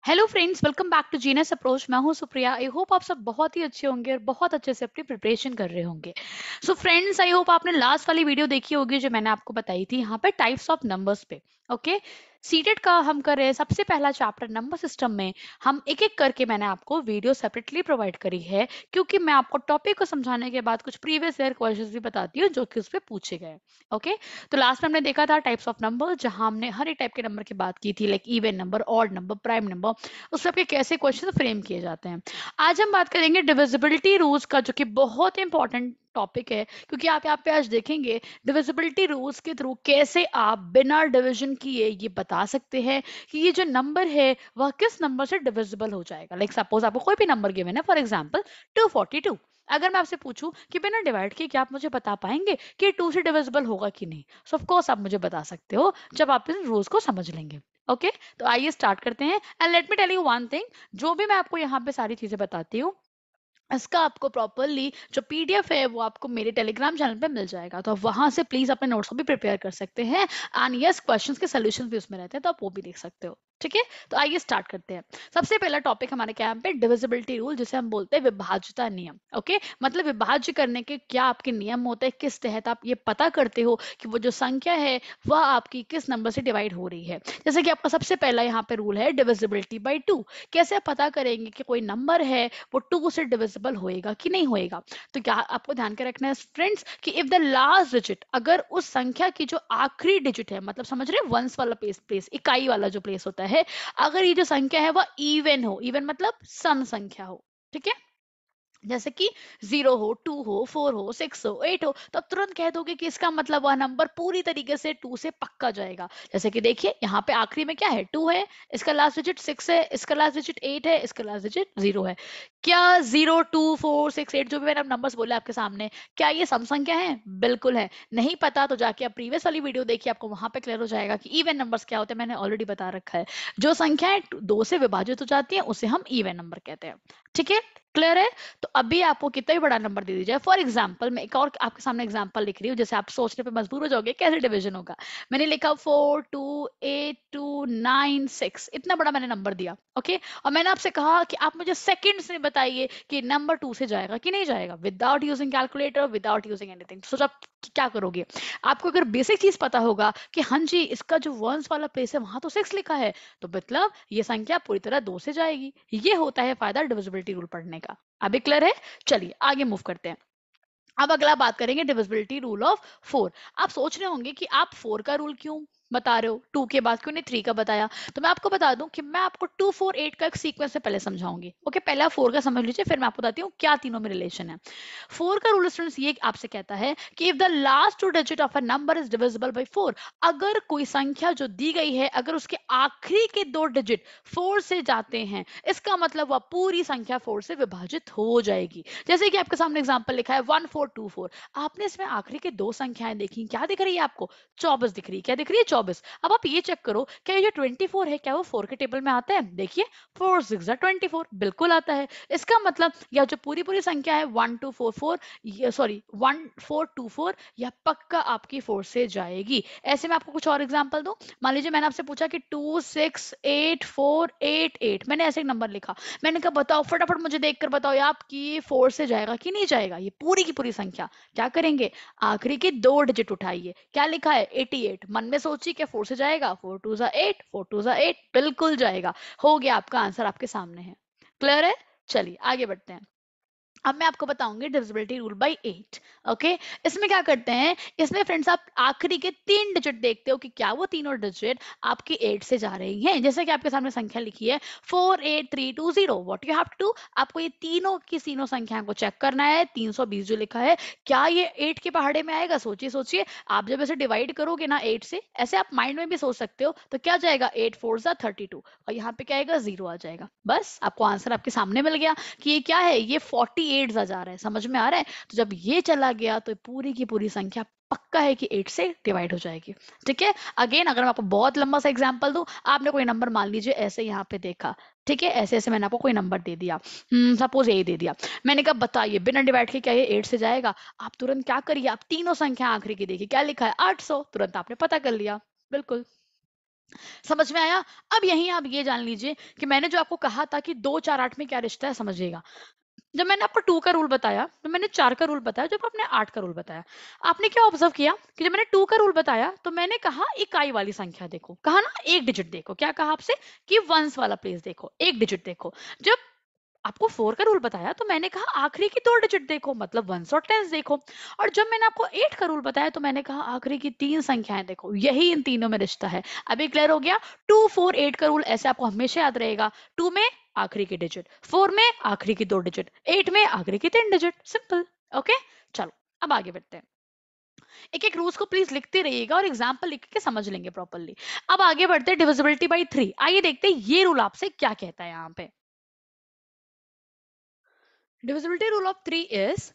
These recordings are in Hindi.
Hello friends, welcome back to genius approach. मैं हूं सुप्रिया। आई होप आप सब बहुत ही अच्छे होंगे और बहुत अच्छे से अपनी प्रिपरेशन कर रहे होंगे। सो फ्रेंड्स, आई होप आपने लास्ट वाली वीडियो देखी होगी जो मैंने आपको बताई थी यहाँ पे टाइप्स ऑफ नंबर्स पे। ओके, सीटेड का हम कर रहे हैं सबसे पहला चैप्टर नंबर सिस्टम में। हम एक एक करके मैंने आपको वीडियो सेपरेटली प्रोवाइड करी है, क्योंकि मैं आपको टॉपिक को समझाने के बाद कुछ प्रीवियस ईयर क्वेश्चंस भी बताती हूँ जो कि उस पर पूछे गए। ओके, तो लास्ट में हमने देखा था टाइप्स ऑफ नंबर, जहां हमने हर एक टाइप के नंबर की बात की थी, like even number, odd number, prime number, उस सबके कैसे क्वेश्चन फ्रेम किए जाते हैं। आज हम बात करेंगे डिविजिबिलिटी रूल्स का, जो कि बहुत इंपॉर्टेंट टॉपिक है, क्योंकि आप यहाँ पे आज देखेंगे डिविजिबिलिटी रूल्स के थ्रू कैसे आप बिना डिवीजन किए ये बता सकते हैं कि ये जो नंबर है वह किस नंबर से डिविजिबल हो जाएगा। लाइक सपोज आपको कोई भी नंबर गिवन है, फॉर एग्जांपल 242। अगर मैं आपसे पूछूं कि बिना डिवाइड किए क्या आप मुझे बता पाएंगे कि 2 से डिविजिबल होगा कि नहीं? सो ऑफ कोर्स आप मुझे बता सकते हो जब आप इन रूल्स को समझ लेंगे। ओके, तो आइए स्टार्ट करते हैं। And let me tell you one thing, जो भी मैं आपको यहाँ पे सारी चीजें बताती हूँ, इसका आपको प्रॉपरली जो पीडीएफ है वो आपको मेरे टेलीग्राम चैनल पे मिल जाएगा, तो आप वहां से प्लीज अपने नोट्स को भी प्रिपेयर कर सकते हैं। एंड यस, क्वेश्चंस के सॉल्यूशंस भी उसमें रहते हैं, तो आप वो भी देख सकते हो। ठीक है, तो आइए स्टार्ट करते हैं। सबसे पहला टॉपिक हमारे कैंप पे डिविजिबिलिटी रूल, जिसे हम बोलते हैं विभाज्यता नियम। ओके, मतलब विभाज्य करने के क्या आपके नियम होते हैं, किस तहत आप ये पता करते हो कि वो जो संख्या है वह आपकी किस नंबर से डिवाइड हो रही है। जैसे कि आपका सबसे पहला यहाँ पे रूल है डिविजिबिलिटी बाई 2। कैसे आप पता करेंगे कि कोई नंबर है वो 2 से डिविजिबल होएगा कि नहीं होएगा? तो क्या आपको ध्यान के रखना है फ्रेंड्स कि इफ द लास्ट डिजिट, अगर उस संख्या की जो आखिरी डिजिट है, मतलब समझ रहे हैं वंस वाला प्लेस, इकाई वाला जो प्लेस होता है, अगर ये जो संख्या है वह इवन हो, इवन मतलब सम संख्या हो। ठीक है, जैसे कि 0 हो, 2 हो, 4 हो, 6 हो, 8 हो, तो आप तुरंत कह दोगे कि इसका मतलब वह नंबर पूरी तरीके से 2 से पक्का जाएगा। जैसे कि देखिए यहाँ पे आखिरी में क्या है, 2 है, इसका लास्ट डिजिट 6 है, इसका लास्ट डिजिट 8 है, इसका लास्ट डिजिट 0 है। क्या 0, 2, 4, 6, 8 जो भी मैंने नंबर्स बोले आपके सामने, क्या ये सम संख्या है? बिल्कुल है। नहीं पता तो जाके आप प्रीवियस वाली वीडियो देखिए, आपको वहां पे क्लियर हो जाएगा कि इवन नंबर्स क्या होते हैं। मैंने ऑलरेडी बता रखा है, जो संख्याएं 2 से विभाजित हो जाती है उसे हम इवन नंबर कहते हैं। ठीक है, क्लियर है? तो अभी आपको कितना भी बड़ा नंबर दे दीजिए, फॉर एग्जाम्पल मैं एक और आपके सामने एग्जाम्पल लिख रही हूँ, जैसे आप सोचने पे मजबूर हो जाओगे कैसे डिवीजन होगा। मैंने लिखा 4, 2, 8, 2, 9, 6, इतना बड़ा मैंने नंबर दिया। ओके, और मैंने आपसे कहा कि आप मुझे सेकंड्स में बताइए कि नंबर 2 से जाएगा कि नहीं जाएगा, without using calculator, without using anything. सोचो आप क्या करोगे। आपको अगर बेसिक चीज पता होगा कि हाँ जी इसका जो वंस वाला प्लेस है वहां तो 6 लिखा है, तो मतलब ये संख्या पूरी तरह 2 से जाएगी। ये होता है फायदा डिविजिबिलिटी रूल पढ़ने का। अभी क्लियर है? चलिए आगे मूव करते हैं। अब अगला बात करेंगे डिविजिबिलिटी रूल ऑफ 4। आप सोच रहे होंगे कि आप 4 का रूल क्यों बता रहे हो, 2 के बाद क्यों नहीं 3 का बताया? तो मैं आपको बता दूं कि मैं आपको 2, 4, 8 का एक सीक्वेंस से पहले समझाऊंगी। ओके, पहले आप 4 का समझ लीजिए, फिर मैं आपको बताती हूँ क्या तीनों में रिलेशन है। 4 का रूल स्टूडेंट्स ये आपसे कहता है कि if the last 2 digit of a number is divisible by 4, अगर कोई संख्या जो दी गई है अगर उसके आखिरी के 2 डिजिट 4 से जाते हैं, इसका मतलब वह पूरी संख्या 4 से विभाजित हो जाएगी। जैसे कि आपके सामने एग्जांपल लिखा है 1424। आपने इसमें आखिरी के 2 संख्याएं देखी, क्या दिख रही है आपको? 24 दिख रही है। क्या दिख रही है? 24। अब आप ये चेक करो, क्या ये जो 24 है क्या वो 4 के टेबल में आता है? देखिए 4 6 24, बिल्कुल आता है। इसका मतलब यह जो पूरी पूरी संख्या है 1244, सॉरी 1424, यह पक्का आपकी 4 से जाएगी। ऐसे में आपको कुछ और एग्जांपल दूं। मान लीजिए मैंने आपसे पूछा कि 268488, मैंने ऐसे एक नंबर लिखा, मैंने कहा बताओ फटाफट मुझे देखकर बताओ आप कि ये 4 से जाएगा कि नहीं जाएगा। ये पूरी की पूरी संख्या, क्या करेंगे, आखिरी के 2 डिजिट उठाइए। क्या लिखा है? 88। मन में सोचिए क्या 4 से जाएगा? 4 2 8, 4 2 8, बिल्कुल जाएगा। हो गया, आपका आंसर आपके सामने है। क्लियर है? चलिए आगे बढ़ते हैं। अब मैं आपको बताऊंगी डिविजिबिलिटी रूल बाय 8। ओके, इसमें क्या करते हैं, इसमें फ्रेंड्स आप आखिरी के 3 डिजिट देखते हो कि क्या वो तीनों डिजिट आपकी 8 से जा रही हैं। जैसे कि आपके सामने संख्या लिखी है 48320। What you have to do, आपको ये तीनों की तीनों संख्याओं को चेक करना है। 320 जो लिखा है, क्या ये 8 के पहाड़े में आएगा? सोचिए सोचिए, आप जब ऐसे डिवाइड करोगे ना 8 से, ऐसे आप माइंड में भी सोच सकते हो, तो क्या जाएगा 8 4 32, और यहाँ पे क्या आएगा? 0 आ जाएगा। बस आपको आंसर आपके सामने मिल गया कि ये क्या है, ये 48 सा जा रहा है। समझ में आ रहा है? तो जब ये चला गया तो पूरी की पूरी संख्या पक्का है कि 8 से डिवाइड हो जाएगी। ठीक है, अगेन अगर मैं आपको बहुत लंबा सा एग्जांपल दूं, आपने कोई नंबर मान लीजिए ऐसे यहाँ पे देखा, ठीक है, ऐसे ऐसे मैंने आपको कोई नंबर दे दिया, सपोज यही दे दिया। मैंने कहा बताइए बिना डिवाइड के क्या ये 8 से जाएगा? आप तुरंत क्या करिए, आप तीनों संख्या आखिरी की देखिए, क्या लिखा है? 800, तुरंत आपने पता कर लिया। बिल्कुल समझ में आया? अब यहीं आप ये जान लीजिए कि मैंने जो आपको कहा था कि 2, 4, 8 में क्या रिश्ता है, समझिएगा। जब मैंने आपको 2 का रूल बताया, तो मैंने 4 का रूल बताया, जब आपने 8 का रूल बताया। आपने क्या ऑब्जर्व किया कि जब मैंने 2 का रूल बताया, तो मैंने कहा इकाई वाली संख्या देखो, कहा ना 1 डिजिट देखो, क्या कहा आपसे कि वंस वाला प्लेस देखो, 1 डिजिट देखो। जब आपको 4 का रूल बताया, तो मैंने कहा आखिरी की 2 डिजिट देखो, मतलब वंस और टेंस देखो। और जब मैंने आपको 8 का रूल बताया, तो मैंने कहा आखिरी की 3 संख्याएं देखो, यही इन तीनों में रिश्ता है। अभी क्लियर हो गया? 2, 4, 8 का रूल ऐसे आपको हमेशा याद रहेगा। 2 में आखिरी की डिजिट, 4 में आखिरी की 2 डिजिट, 8 में आखिरी की 3 डिजिट। सिंपल। ओके, चलो अब आगे बढ़ते हैं। एक एक रूल्स को प्लीज लिखते रहिएगा और एग्जाम्पल लिख के समझ लेंगे प्रॉपरली। अब आगे बढ़ते हैं डिविजिबिलिटी बाई 3। आइए देखते हैं ये रूल आपसे क्या कहता है यहाँ पे। Divisibility rule of 3 is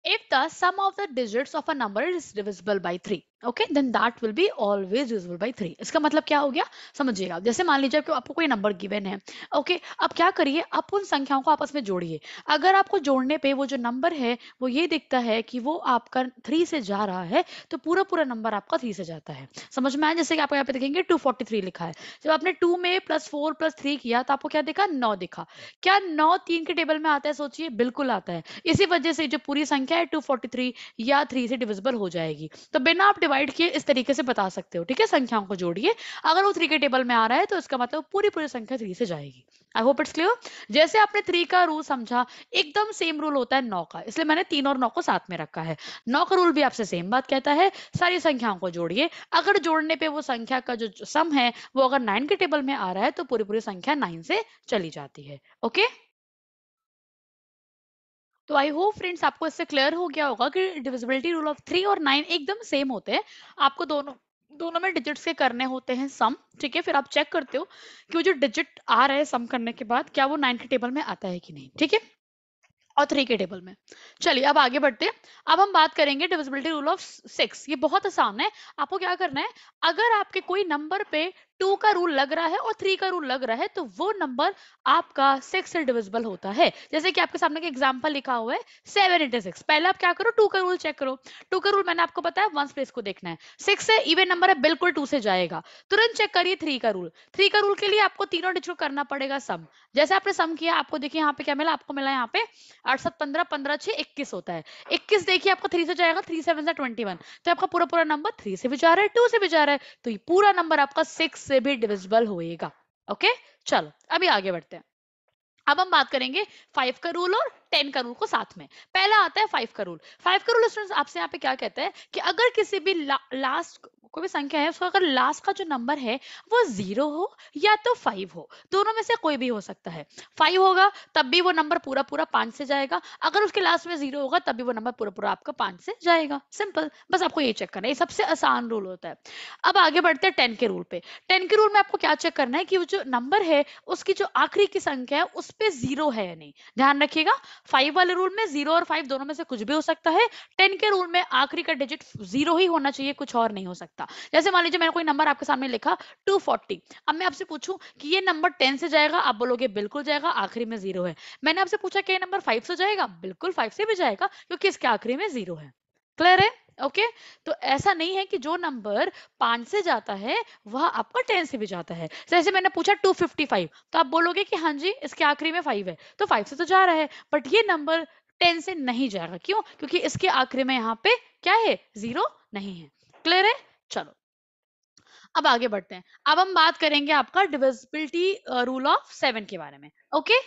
if the sum of the digits of a number is divisible by 3, okay, then that will be always divisible by 3। इसका मतलब क्या हो गया, समझिएगा। जैसे मान लीजिए कि आपको कोई नंबर गिवन है, ओके, अब क्या करिए, आप उन संख्याओं को आपस में जोड़िए। अगर आपको जोड़ने पे वो जो नंबर है वो ये दिखता है कि वो आपका 3 से जा रहा है, तो पूरा पूरा नंबर आपका 3 से जाता है। समझ में आया? जैसे कि आप यहाँ पे देखेंगे 243 लिखा है, जब आपने 2 में +4 +3 किया तो आपको क्या दिखा, 9 दिखा। क्या 9 3 के टेबल में आता है? सोचिए, बिल्कुल आता है। इसी वजह से जो पूरी संख्या है 243 या 3 से डिविजिबल हो जाएगी। तो बिना आप डिवाइड किए इस तरीके से बता सकते हो, ठीक है? संख्याओं को जोड़िए, अगर वो 3 के टेबल में आ रहा है तो इसका मतलब पूरी पूरी संख्या 3 से जाएगी। आई होप इट्स क्लियर। जैसे आपने 3 का रूल समझा, एकदम सेम रूल होता है 9 का, इसलिए मैंने 3 और 9 को साथ में रखा है। 9 का रूल भी आपसे सेम बात कहता है, सारी संख्याओं को जोड़िए, अगर जोड़ने पे वो संख्या का जो सम है वो अगर 9 के टेबल में आ रहा है तो पूरी पूरी संख्या 9 से चली जाती है। ओके, तो आई होप फ्रेंड्स आपको इससे क्लियर हो गया होगा कि डिविजिबिलिटी रूल ऑफ 3 और 9 एकदम सेम होते हैं। आपको दोनों दोनों में डिजिट्स के करने होते हैं सम, ठीक है? फिर आप चेक करते हो कि वो जो डिजिट आ रहा है सम करने के बाद क्या वो 9 के टेबल में आता है कि नहीं, ठीक है? और 3 के टेबल में। चलिए अब आगे बढ़ते हैं। अब हम बात करेंगे डिविजिबिलिटी रूल ऑफ 6। ये बहुत आसान है। आपको क्या करना है, अगर आपके कोई नंबर पे 2 का रूल लग रहा है और 3 का रूल लग रहा है, तो वो नंबर आपका 6 से डिविजिबल होता है। जैसे कि आपके सामने एक एग्जांपल लिखा हुआ है 7 into 6। पहले आप क्या करो, 2 का रूल चेक करो। 2 का रूल मैंने आपको बताया, वंस प्लेस को देखना है। 6 है, इवन नंबर है, बिल्कुल 2 से जाएगा। तुरंत चेक करिए 3 का रूल। 3 का रूल के लिए आपको तीनों डिजिट को करना पड़ेगा सम। जैसे आपने सम किया, आपको देखिए यहाँ पे क्या मिला, आपको मिला यहाँ पे 8 7 15, 15 6 21 होता है। 21 देखिए आपको 3 से जाएगा, 3 7 जा 21, तो आपका पूरा पूरा नंबर 3 से भी जा रहा है, 2 से भी जा रहा है, तो ये पूरा नंबर आपका 6 से भी डिविजिबल होएगा। ओके, चलो अभी आगे बढ़ते हैं। अब हम बात करेंगे 5 का रूल और 10 का रूल को साथ में। पहला आता है 5 का रूल। 5 का रूल स्टूडेंट्स आपसे यहाँ पे क्या कहता है कि अगर किसी भी लास्ट कोई भी संख्या है, उसका अगर लास्ट का जो नंबर है वो 0 हो या तो 5 हो, दोनों में से कोई भी हो सकता है। 5 होगा तब भी वो नंबर पूरा पूरा 5 से जाएगा, अगर उसके लास्ट में 0 होगा तब भी वो नंबर पूरा पूरा आपका 5 से जाएगा। सिंपल, बस आपको ये चेक करना है, ये सबसे आसान रूल होता है। अब आगे बढ़ते हैं 10 के रूल पे। 10 के रूल में आपको क्या चेक करना है कि वो जो नंबर है उसकी जो आखिरी की संख्या है उस पे 0 है या नहीं। ध्यान रखिएगा, 5 वाले रूल में 0 और 5 दोनों में से कुछ भी हो सकता है। 10 के रूल में आखिरी का डिजिट 0 ही होना चाहिए, कुछ और नहीं हो सकता। जैसे मान लीजिए मैंने कोई नंबर आपके सामने लिखा 240, अब मैं आपसे पूछूं कि ये नंबर 10 से जाएगा, आप बोलोगे बिल्कुल जाएगा, आखिरी में 0 है। मैंने आपसे पूछा कि ये नंबर 5 से जाएगा, बिल्कुल 5 से भी जाएगा क्योंकि इसके आखिरी में 0 है। क्लियर है? ओके, तो ऐसा नहीं है कि जो नंबर 5 से जाता है वह आपका 10 से भी जाता है। जैसे मैंने पूछा 255, तो आप बोलोगे कि हाँ जी इसके आखिरी में 5 है, तो 5 से तो जा रहा है, बट ये नंबर 10 से नहीं जाएगा। क्यों? क्योंकि इसके आखिरी में यहाँ पे क्या है, 0 नहीं है। क्लियर है? चलो अब आगे बढ़ते हैं। अब हम बात करेंगे आपका डिविजिबिलिटी रूल ऑफ 7 के बारे में। ओके,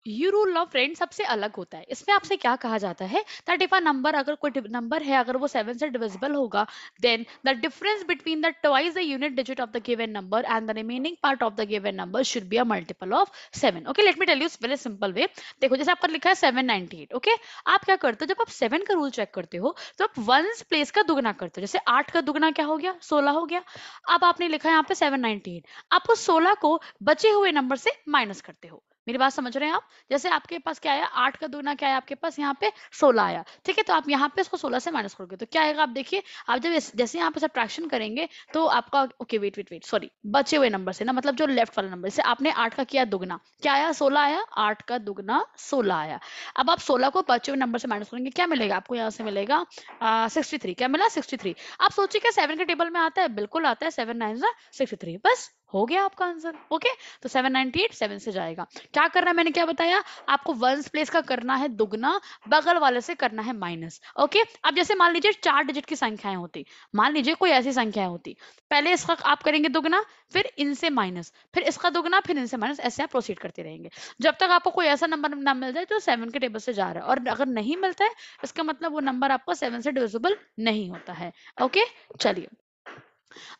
ये रूल ऑफ फ्रेंड सबसे अलग होता है। इसमें आपसे क्या कहा जाता है दैट इफ अ नंबर, अगर कोई नंबर है अगर वो 7 से डिविजिबल होगा, then the difference between the twice the unit digit of the given number and the remaining part of the given number should be a multiple of 7। Okay, let me tell you very simple way. देखो जैसे आपका लिखा है 798, ओके, आप क्या करते हो जब आप 7 का रूल चेक करते हो तो आप वंस प्लेस का दुगना करते हो। जैसे 8 का दुगना क्या हो गया, 16 हो गया। अब आपने लिखा है यहाँ पे 798, आप उस 16 को बचे हुए नंबर से माइनस करते हो। मेरी बात समझ रहे हैं आप? जैसे आपके पास क्या आया, 8 का दुगना क्या है आपके पास यहाँ पे 16 आया, ठीक है? तो आप यहाँ पे इसको 16 से माइनस करोगे तो क्या आएगा आप देखिए, आप जब जैसे यहाँ पे सब्ट्रैक्शन करेंगे तो आपका ओके वेट सॉरी, बचे हुए नंबर से ना, मतलब जो लेफ्ट वाला नंबर, जैसे आपने 8 का किया दुगना, क्या आया 16 आया, 8 का दुगना 16 आया। अब आप 16 को बचे हुए नंबर से माइनस करेंगे, क्या मिलेगा आपको, यहाँ से मिलेगा 63। क्या मिला 63। आप सोचिए क्या 7 के टेबल में आता है, बिल्कुल आता है, 7 9 63, बस हो गया आपका आंसर। ओके, तो 798 7 से जाएगा। क्या करना है मैंने क्या बताया आपको, वंस प्लेस का करना है दुगना, बगल वाले से करना है माइनस। ओके, अब जैसे मान लीजिए 4 डिजिट की संख्याएं होती, मान लीजिए कोई ऐसी संख्याएं होती, पहले इसका आप करेंगे दुगना, फिर इनसे माइनस, फिर इसका दुगना, फिर इनसे माइनस, ऐसे आप प्रोसीड करते रहेंगे जब तक आपको कोई ऐसा नंबर ना मिल जाए जो 7 के टेबल से जा रहा है। और अगर नहीं मिलता है इसका मतलब वो नंबर आपका 7 से डिविजिबल नहीं होता है। ओके, चलिए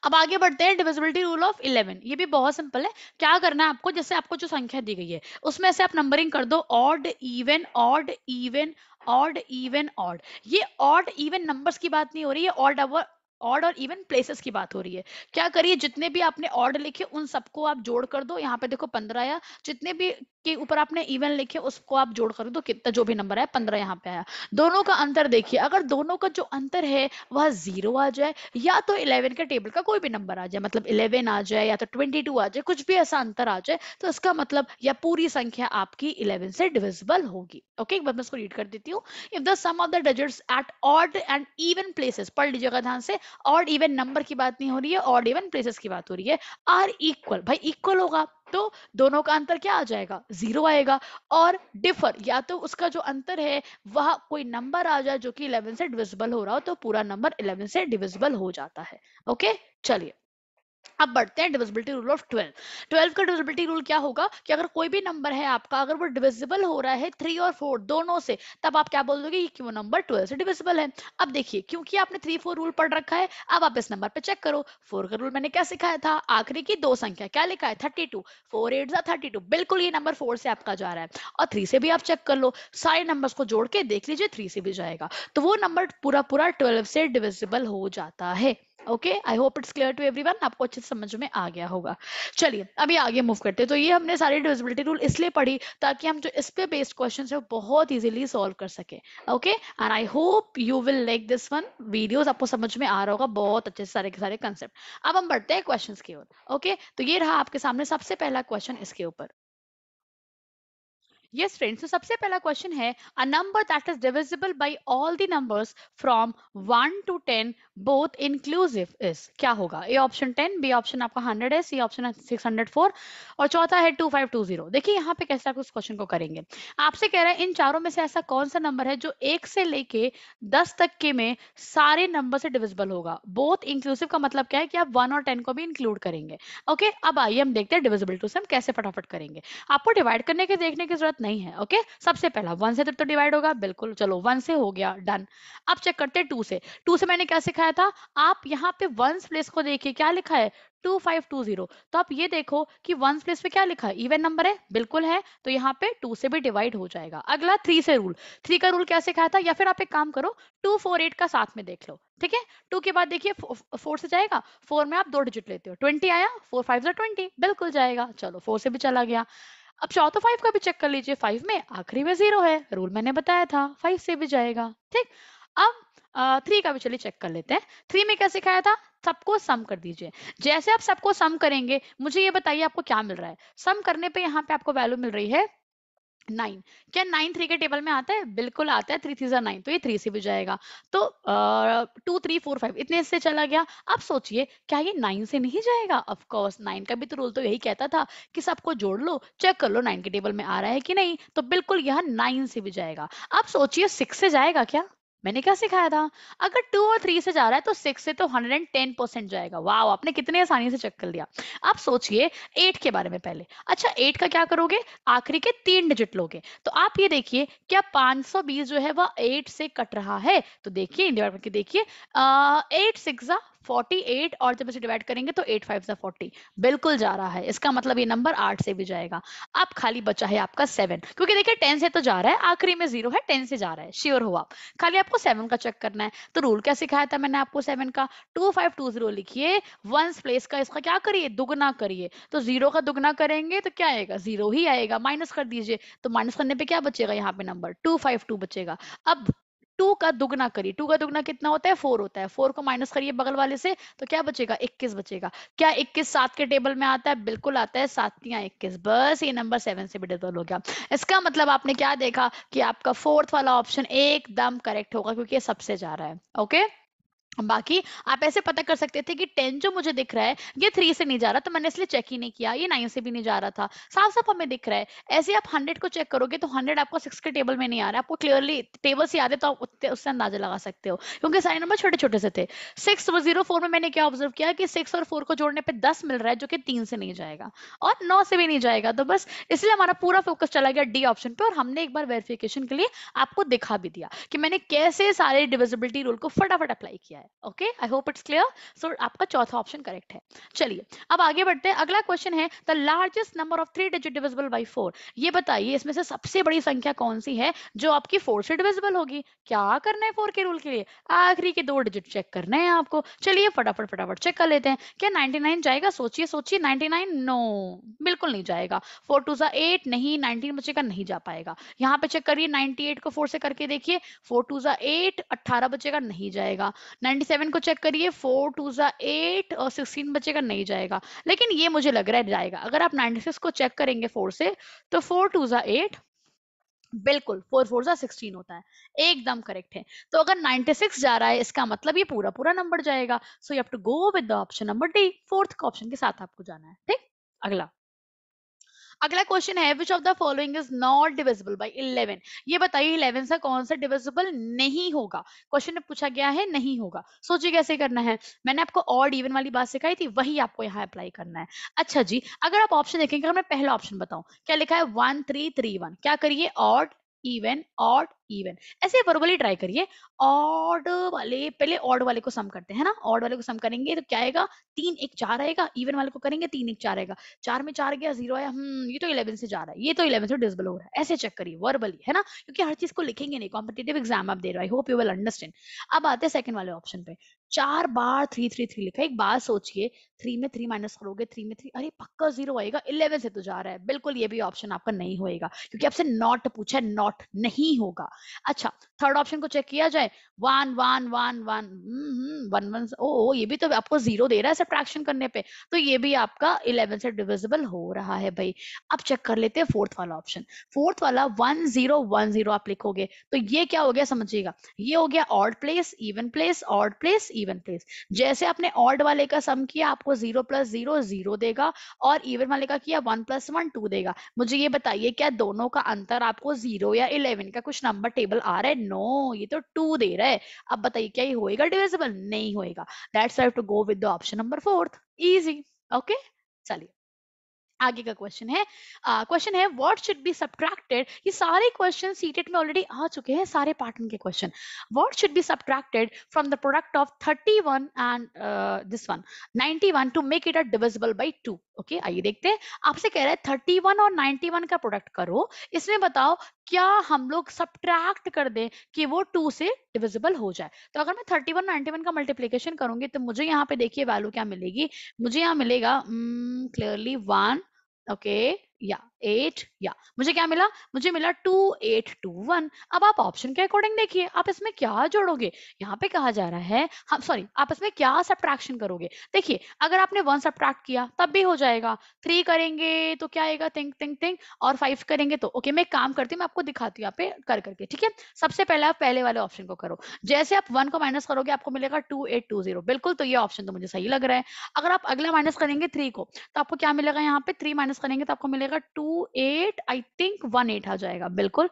अब आगे बढ़ते हैं, डिविजिबिलिटी रूल ऑफ 11। ये भी बहुत सिंपल है। क्या करना है आपको, जैसे आपको जो संख्या दी गई है उसमें से आप नंबरिंग कर दो, odd even odd even odd even odd. ये ऑड इवन नंबर्स की बात नहीं हो रही है, ऑड और इवन प्लेसेस की बात हो रही है। क्या करिए, जितने भी आपने ऑड लिखे उन सबको आप जोड़ कर दो, यहाँ पे देखो 15 आया, जितने भी के ऊपर आपने इवन लिखे उसको आप जोड़ कर दो, कितना जो भी नंबर आया 15 यहाँ पे आया। दोनों का अंतर देखिए, अगर दोनों का जो अंतर है वह 0 आ जाए, या तो 11 के टेबल का कोई भी नंबर आ जाए, मतलब 11 आ जाए या तो 22 आ जाए, कुछ भी ऐसा अंतर आ जाए, तो इसका मतलब यह पूरी संख्या आपकी 11 से डिविजिबल होगी। ओके, एक बार मैं इसको रीड कर देती हूँ। If the sum of the digits at odd and even places, पढ़ लीजिएगा ध्यान से, ऑड इवन नंबर की बात नहीं हो रही है, ऑड इवन प्लेसेस की बात हो रही है, आर इक्वल, भाई इक्वल होगा तो दोनों का अंतर क्या आ जाएगा, 0 आएगा। और डिफर, या तो उसका जो अंतर है वह कोई नंबर आ जाए जो कि 11 से डिविजिबल हो रहा हो, तो पूरा नंबर 11 से डिविजिबल हो जाता है। ओके, चलिए अब बढ़ते हैं डिविजिबिलिटी रूल ऑफ 12। 12 का डिविजिबिलिटी रूल क्या होगा कि अगर कोई भी नंबर है आपका, अगर वो डिविजिबल हो रहा है 3 और 4 दोनों से, तब आप क्या बोल दोगे कि वो नंबर 12 से डिविजिबल है। अब देखिए, क्योंकि आपने 3 4 रूल पढ़ रखा है, अब आप इस नंबर पे चेक करो। 4 का रूल मैंने क्या सिखाया था, आखिरी की दो संख्या क्या लिखा है 32, 4 8 32, बिल्कुल ये नंबर 4 से आपका जा रहा है। और 3 से भी आप चेक कर लो, सारे नंबर्स को जोड़ के देख लीजिए 3 से भी जाएगा, तो वो नंबर पूरा पूरा 12 से डिविजिबल हो जाता है। Okay, I hope it's clear to everyone, आपको अच्छे से समझ में आ गया होगा। चलिए अभी आगे मूव करते हैं। तो ये हमने सारी डिविजिबिलिटी रूल इसलिए पढ़ी ताकि हम जो इस पे बेस्ड क्वेश्चन है वो बहुत इजीली सॉल्व कर सके। Okay, and I hope you will like this one, videos आपको समझ में आ रहा होगा बहुत अच्छे से सारे के सारे कंसेप्ट। अब हम बढ़ते हैं क्वेश्चंस की ओर। ओके, तो ये रहा आपके सामने सबसे पहला क्वेश्चन इसके ऊपर। Yes, friends. So सबसे पहला क्वेश्चन है, a number that is divisible by all the numbers from 1 to 10 both inclusive is, क्या होगा, ए ऑप्शन 10, बी ऑप्शन आपका 100 है, सी ऑप्शन है 604 और चौथा है 2520। देखिए यहाँ पे कैसे आप उस क्वेश्चन को करेंगे। आपसे कह रहे हैं इन चारों में से ऐसा कौन सा नंबर है जो 1 से लेके 10 तक के में सारे नंबर से डिविजिबल होगा। बोथ इंक्लूसिव का मतलब क्या है कि आप 1 और 10 को भी इंक्लूड करेंगे। ओके, अब आइए हम देखते हैं डिविजिबिलिटी से हम कैसे फटाफट करेंगे। आपको डिवाइड करने के देखने की जरूरत नहीं है। ओके, सबसे पहला 1 से तो डिवाइड होगा, बिल्कुल, चलो 1 से हो गया, डन। अब चेक करते हैं 2 से। 2 से मैंने क्या सिखाया था, आप यहाँ पे वंस प्लेस को देखिए, क्या लिखा है 2520, तो आप ये देखो कि वंस प्लेस पे क्या लिखा है, इवन नंबर है, बिल्कुल है, तो यहाँ पे 2 से भी डिवाइड हो जाएगा। अगला 3 से रूल, 3 का रूल क्या सिखाया था, या फिर आप एक काम करो 248 का साथ में देख लो, ठीक है। 2 के बाद देखिए 4 से जाएगा, 4 में आप 2 डिजिट लेते हो, 20 आया, 4 5 20, बिल्कुल जाएगा, चलो 4 से भी चला गया। अब चौथा 5 का भी चेक कर लीजिए, 5 में आखिरी में 0 है, रूल मैंने बताया था 5 से भी जाएगा, ठीक। अब 3 का भी चलिए चेक कर लेते हैं। 3 में क्या सिखाया था, सबको सम कर दीजिए। जैसे आप सबको सम करेंगे, मुझे ये बताइए आपको क्या मिल रहा है। सम करने पे यहाँ पे आपको वैल्यू मिल रही है 9। क्या 9 3 के टेबल में आता है, बिल्कुल आता है, 3 3 9, तो ये 3 से भी जाएगा। तो 2 3 4 5 इतने से चला गया। अब सोचिए क्या ये 9 से नहीं जाएगा, ऑफ कोर्स 9 का भी तो रूल तो यही कहता था कि सबको जोड़ लो, चेक कर लो 9 के टेबल में आ रहा है कि नहीं, तो बिल्कुल यह 9 से भी जाएगा। अब सोचिए 6 से जाएगा क्या, मैंने क्या सिखाया था, अगर 2 और 3 से जा रहा है तो 6 से तो 110% जाएगा। वाह, आपने कितने आसानी से चेक कर लिया। अब सोचिए 8 के बारे में पहले। अच्छा 8 का क्या करोगे, आखिरी के 3 डिजिट लोगे, तो आप ये देखिए क्या 520 जो है वह 8 से कट रहा है, तो देखिए डिवाइड करके देखिए 8 6 48 और जब इसे डिवाइड करेंगे तो 8 5 40, बिल्कुल जा रहा है। इसका मतलब ये नंबर 8 से भी जाएगा। अब खाली बचा है आपका 7, क्योंकि देखिए 10 से तो जा रहा है, आखिरी में 0 है, 10 से जा रहा है, श्योर हो आप। खाली आपको 7 का चेक करना है। तो रूल क्या सिखाया था मैंने आपको 7 का, 2520 लिखिए, वंस प्लेस का इसका क्या करिए, दुगना करिए। तो 0 का दुगना करेंगे तो क्या आएगा, 0 ही आएगा। माइनस कर दीजिए, तो माइनस करने पे क्या बचेगा, यहाँ पे नंबर 252 बचेगा। अब 2 का दुगना करिए, 2 का दुगना कितना होता है, 4 होता है। 4 को माइनस करिए बगल वाले से, तो क्या बचेगा, 21 बचेगा। क्या 21 7 के टेबल में आता है, बिल्कुल आता है, 7 या 21। बस ये नंबर 7 से भी डिविजिबल हो गया। इसका मतलब आपने क्या देखा कि आपका फोर्थ वाला ऑप्शन एकदम करेक्ट होगा, क्योंकि ये सबसे जा रहा है। ओके, बाकी आप ऐसे पता कर सकते थे कि 10 जो मुझे दिख रहा है ये 3 से नहीं जा रहा, तो मैंने इसलिए चेक ही नहीं किया। ये 9 से भी नहीं जा रहा था, साफ साफ हमें दिख रहा है। ऐसे आप 100 को चेक करोगे तो 100 आपको 6 के टेबल में नहीं आ रहा है, आपको क्लियरली टेबल से याद है, तो आप उससे अंदाजा लगा सकते हो, क्योंकि सारे नंबर छोटे छोटे से थे। 604 में मैंने क्या ऑब्जर्व किया कि 6 और 4 को जोड़ने पे 10 मिल रहा है, जो कि 3 से नहीं जाएगा और 9 से भी नहीं जाएगा। तो बस इसलिए हमारा पूरा फोकस चला गया डी ऑप्शन पे, और हमने एक बार वेरिफिकेशन के लिए आपको दिखा भी दिया कि मैंने कैसे सारे डिविजिबिलिटी रूल को फटाफट अप्लाई किया है। Okay, I hope it's clear. So आपका चौथा ऑप्शन करेक्ट है। चलिए अब आगे बढ़ते हैं। अगला क्वेश्चन है the largest number of 3 digit divisible by 4। ये बताइए इसमें से सबसे बड़ी संख्या कौन सी है जो आपकी 4 से डिविजिबल होगी। क्या करना है 4 के रूल के लिए, आखिरी के 2 डिजिट चेक करने हैं आपको। चलिए फटाफट फटाफट चेक कर लेते हैं। क्या 99 जाएगा, सोचिए सोचिए। 99 नो, बिल्कुल नहीं जाएगा। 4 2 8 नहीं, 19 बचेगा, नहीं जा पाएगा। यहाँ पे चेक करिए, 98 को 4 से करके देखिए, 4 2 8 18 बचेगा, नहीं जाएगा। 97 को चेक करिए, 4 2 8 और 16 बचेगा, नहीं जाएगा। लेकिन ये मुझे लग रहा है जाएगा। अगर आप 96 को चेक करेंगे 4 से, तो 4 2 8, बिल्कुल 4 4 16 होता है, एकदम करेक्ट है। तो अगर 96 जा रहा है, इसका मतलब ये पूरा पूरा नंबर जाएगा। So you have to go with the option number D, fourth का ऑप्शन के साथ आपको जाना है। ठीक, अगला अगला क्वेश्चन है which of the following is not divisible by 11। ये बताइए 11 से कौन सा डिविजिबल नहीं होगा। क्वेश्चन में पूछा गया है नहीं होगा, सोचिए कैसे करना है। मैंने आपको ऑड इवन वाली बात सिखाई थी, वही आपको यहाँ अप्लाई करना है। अच्छा जी, अगर आप ऑप्शन देखेंगे, अगर मैं पहला ऑप्शन बताऊं, क्या लिखा है 1 3 3 1, क्या करिए ऑड इवन ऑड इवन, ऐसे वर्बली ट्राई करिए। ऑड वाले पहले ऑड वाले को सम करते हैं ना, ऑड वाले को सम करेंगे तो क्या आएगा, 3 1 4 आएगा। इवन वाले को करेंगे 3 1 4 आएगा। 4 में 4 गया, 0 आया, ये तो 11 से जा रहा है, ये तो 11 से डिविजिबल हो रहा है। ऐसे चेक करिए वर्बली, है ना, क्योंकि हर चीज को लिखेंगे नहीं, कॉम्पिटिटिव एग्जाम आप दे रहे हो। आई होप यू विल अंडरस्टैंड। अब आते हैं सेकंड वाले ऑप्शन पे। 4 बार 3 3 3 लिखा है। एक बात सोचिए, 3 में 3 माइनस करोगे, 3 में 3, अरे पक्का 0 आएगा। 11 से तो जा रहा है, बिल्कुल ये भी ऑप्शन आपका नहीं होएगा, क्योंकि आपसे नॉट पूछा है, नॉट नहीं होगा। अच्छा, थर्ड ऑप्शन को चेक किया जाए, 1 1 1 1 1 1, ओ ये भी तो आपको 0 दे रहा है सब्ट्रैक्शन करने पे, तो ये भी आपका 11 से डिविजिबल हो रहा है भाई। अब चेक कर लेते हैं फोर्थ वाला ऑप्शन। फोर्थ वाला 1 0 1 0 आप लिखोगे, तो ये क्या हो गया समझिएगा, ये हो गया odd place even place, odd place even place. जैसे आपने ऑड वाले का सम किया, आपको 0 + 0 0 देगा, और इवन वाले का किया 1 + 1 2 देगा। मुझे ये बताइए, क्या दोनों का अंतर आपको 0 या 11 का कुछ नंबर टेबल आ रहा है? नो, ये तो 2 दे रहा है। अब बताइए क्या ये होएगा डिविजिबल? नहीं होएगा। That's why to go with the option number fourth, easy. Okay, चलिए आगे का क्वेश्चन है। क्वेश्चन है व्हाट शुड बी सब्ट्रैक्टेड। ये सारे क्वेश्चन सीटेट में ऑलरेडी आ चुके हैं, सारे पैटर्न के question. What should be subtracted from the product of 31 and this one 91 to make it a divisible by 2। Okay, आइए देखते हैं। आपसे कह रहा है 31 और 91 का प्रोडक्ट करो, इसमें बताओ क्या हम लोग सब्ट्रैक्ट कर दें कि वो 2 से डिविजिबल हो जाए। तो अगर मैं 31 91 का मल्टीप्लिकेशन करूंगी, तो मुझे यहाँ पे देखिए वैल्यू क्या मिलेगी। मुझे यहाँ मिलेगा क्लियरली 1, ओके, या 8, या मुझे क्या मिला, मुझे मिला 2 8 2 1। अब आप ऑप्शन के अकॉर्डिंग देखिए, आप इसमें क्या जोड़ोगे। यहाँ पे कहा जा रहा है, हम सॉरी, आप इसमें क्या सब्ट्रैक्शन करोगे। देखिए अगर आपने 1 सब्ट्रैक्ट किया तब भी हो जाएगा, 3 करेंगे तो क्या आएगा, थिंक थिंक थिंक, और 5 करेंगे तो ओके। मैं एक काम करती हूँ, मैं आपको दिखाती हूँ यहाँ पे कर करके, ठीक है। सबसे पहले आप पहले वाले ऑप्शन को करो। जैसे आप 1 को माइनस करोगे, आपको मिलेगा 2 8 2 0, बिल्कुल, तो ये ऑप्शन तो मुझे सही लग रहा है। अगर आप अगला माइनस करेंगे 3 को, तो आपको क्या मिलेगा, यहाँ पे 3 माइनस करेंगे तो आपको मिलेगा 2 8, आई थिंक 1 8 आ जाएगा, बिल्कुल।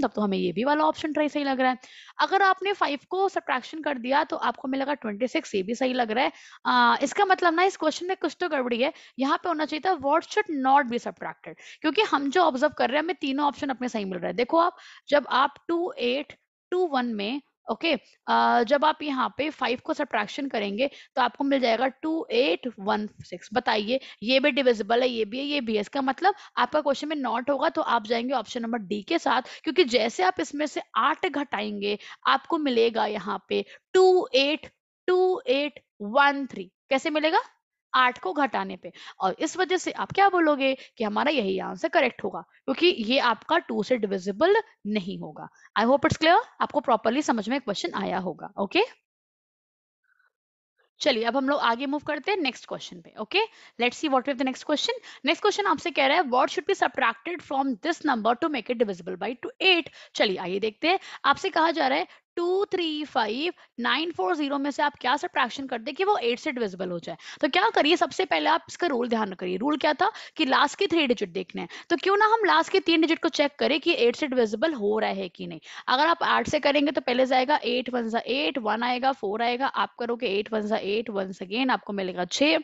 तब तो हमें ये भी वाला ऑप्शन ट्राई सही लग रहा है। अगर आपने 5 को सब्ट्रैक्शन कर दिया तो आपको मिलेगा 26, ये भी सही लग रहा है। इसका मतलब ना इस क्वेश्चन में कुछ तो गड़बड़ी है। यहाँ पे होना चाहिए था what should not be subtracted, क्योंकि हम जो ऑब्जर्व कर रहे हैं, हमें तीनों ऑप्शन अपने सही मिल रहा है। देखो आप, जब आप 2 8 2 1 में ओके। जब आप यहाँ पे 5 को सब्ट्रैक्शन करेंगे तो आपको मिल जाएगा 2816। बताइए, ये भी डिविजिबल है, ये भी है, ये भी है। इसका मतलब आपका क्वेश्चन में नॉट होगा, तो आप जाएंगे ऑप्शन नंबर डी के साथ, क्योंकि जैसे आप इसमें से 8 घटाएंगे आपको मिलेगा यहाँ पे 282813। कैसे मिलेगा? 8 को घटाने पे। और इस वजह से आप क्या बोलोगे कि हमारा यही आंसर करेक्ट होगा, क्योंकि ये आपका 2 से डिविजिबल नहीं होगा। आई होप इट्स क्लियर, आपको प्रॉपरली समझ में क्वेश्चन आया होगा। ओके, चलिए अब हम लोग आगे मूव करते हैं नेक्स्ट क्वेश्चन पे। Okay, let's see what is the next question. Next question आपसे कह रहा है what should be subtracted from this number two make it divisible by 8। चलिए आइए देखते हैं। आपसे कहा जा रहा है 235940 में से आप क्या सब्ट्रैक्शन कर दे कि वो 8 से डिविजिबल हो जाए। तो क्या करिए, सबसे पहले आप इसका रूल ध्यान करिए। रूल क्या था कि लास्ट के 3 डिजिट देखने हैं, तो क्यों ना हम लास्ट के 3 डिजिट को चेक करें कि 8 से डिविजिबल हो रहा है कि नहीं। अगर आप 8 से करेंगे तो पहले जाएगा 8 1 8, 1 आएगा, 4 आएगा, आप करोगे 8 1 8, वंस अगेन आपको मिलेगा 6,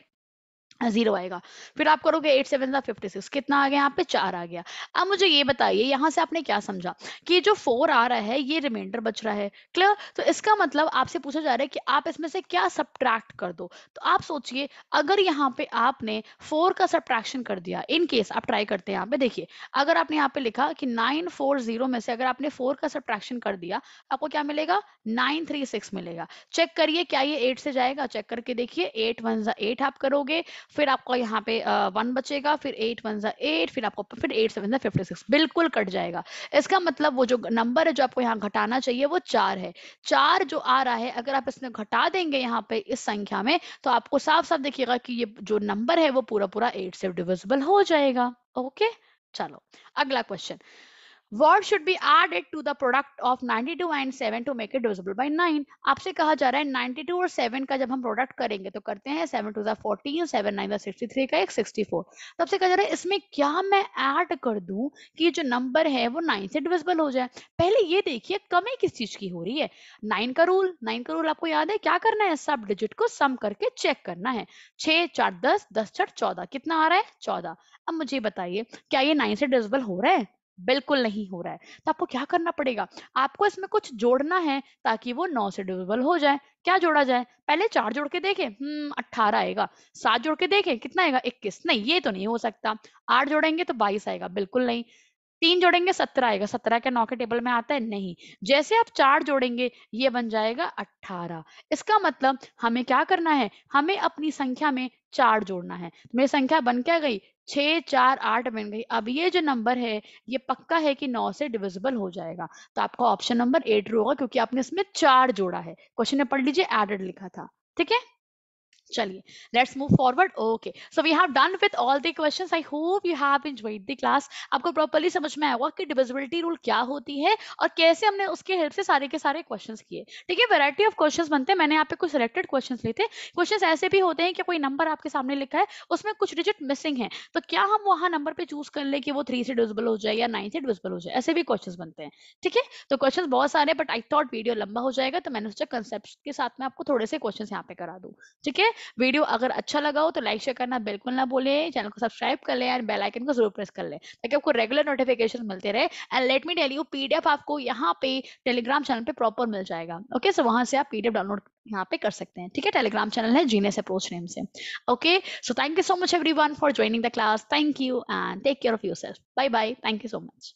0 आएगा। फिर आप करोगे 8 7 56, कितना आ गया यहाँ पे? 4 आ गया। अब मुझे ये बताइए यहाँ से आपने क्या समझा कि जो 4 आ रहा है ये रिमाइंडर बच रहा है। क्लियर? तो इसका मतलब आपसे पूछा जा रहा है कि आप इसमें से क्या सब्ट्रैक्ट कर दो। तो आप सोचिए, अगर यहाँ पे आपने 4 का सब्ट्रैक्शन कर दिया, इन केस आप ट्राई करते हैं। यहाँ पे देखिए, अगर आपने यहाँ पे लिखा कि 940 में से अगर आपने 4 का सब्ट्रैक्शन कर दिया, आपको क्या मिलेगा? 936 मिलेगा। चेक करिए क्या ये 8 से जाएगा? चेक करके देखिए, 8 1 8 आप करोगे, फिर आपको यहाँ पे 1 बचेगा, फिर 8 1 8, फिर आपको फिर 8 7 56, बिल्कुल कट जाएगा। इसका मतलब वो जो नंबर है जो आपको यहाँ घटाना चाहिए वो 4 है। 4 जो आ रहा है, अगर आप इसमें घटा देंगे यहाँ पे इस संख्या में, तो आपको साफ साफ देखिएगा कि ये जो नंबर है वो पूरा पूरा 8 से डिविजिबल हो जाएगा। ओके, चलो अगला question. What should be added to the product of 92 and 7 to make it divisible by 9? आपसे कहा जा रहा है 92 और 7 का जब हम प्रोडक्ट करेंगे तो करते हैं 7 टू द 14, 7 9 द 63 का एक 64। तब से कहा जा रहा है इसमें क्या मैं ऐड कर दूं कि जो नंबर है वो 9 से डिविजिबल हो जाए। पहले ये देखिए कमी किस चीज की हो रही है। 9 का रूल आपको याद है, क्या करना है? सब डिजिट को सम करके चेक करना है। 6 4 10, 10 4 14, कितना आ रहा है? 14। अब मुझे बताइए क्या ये 9 से डिविजिबल हो रहा है? बिल्कुल नहीं हो रहा है। तो आपको क्या करना पड़ेगा? आपको इसमें कुछ जोड़ना है ताकि वो 9 से डिविजिबल हो जाए। क्या जोड़ा जाए? पहले 4 जोड़ के देखें, 18 आएगा। 7 जोड़ के देखें, कितना आएगा? 21। नहीं, ये तो नहीं हो सकता। 8 जोड़ेंगे तो 22 आएगा, बिल्कुल नहीं। 3 जोड़ेंगे 17 आएगा, 17 क्या 9 के टेबल में आता है? नहीं। जैसे आप 4 जोड़ेंगे ये बन जाएगा 18। इसका मतलब हमें क्या करना है? हमें अपनी संख्या में 4 जोड़ना है। मेरी संख्या बन क्या गई? 6 4 8 बन गई। अब ये जो नंबर है ये पक्का है कि 9 से डिविजिबल हो जाएगा। तो आपका ऑप्शन नंबर 8 होगा, क्योंकि आपने इसमें 4 जोड़ा है। क्वेश्चन में पढ़ लीजिए, एडेड लिखा था। ठीक है, चलिए let's move forward. Okay, so we have done with all the questions. I hope you have enjoyed the class. आपको प्रॉपर्ली समझ में आया होगा कि डिविजिबिलिटी रूल क्या होती है और कैसे हमने उसके हेल्प से सारे के सारे क्वेश्चंस किए। ठीक है, वैरायटी ऑफ क्वेश्चंस बनते हैं। मैंने यहाँ पे कुछ सिलेक्टेड क्वेश्चंस लिए थे। क्वेश्चंस ऐसे भी होते हैं कि कोई नंबर आपके सामने लिखा है, उसमें कुछ डिजिट मिसिंग है, तो क्या हम वहां नंबर पे चूज कर ले कि वो 3 से डिविजिबल हो जाए या 9 से डिविजिबल हो जाए? ऐसे भी क्वेश्चंस बनते हैं। ठीक है, तो क्वेश्चंस बहुत सारे, बट आई थॉट वीडियो लंबा हो जाएगा तो मैंने सोचा कंसेप्ट के साथ में आपको थोड़े से क्वेश्चंस यहाँ पे करा दूं। ठीक है, वीडियो अगर अच्छा लगा हो तो लाइक शेयर करना बिल्कुल ना भूलें। चैनल को सब्सक्राइब कर लें एंड बेल आइकन को जरूर प्रेस कर लें ताकि आपको रेगुलर नोटिफिकेशन मिलते रहे। And let me tell you, PDF आपको यहाँ पे टेलीग्राम चैनल पे प्रॉपर मिल जाएगा। ओके, सो वहां से आप पीडीएफ डाउनलोड यहाँ पे कर सकते हैं। ठीक है, टेलीग्राम चैनल है जीनियस अप्रोच नेम से। Okay, so thank you so much everyone for joining the class. Thank you and take care of yourself. Bye bye, thank you so much.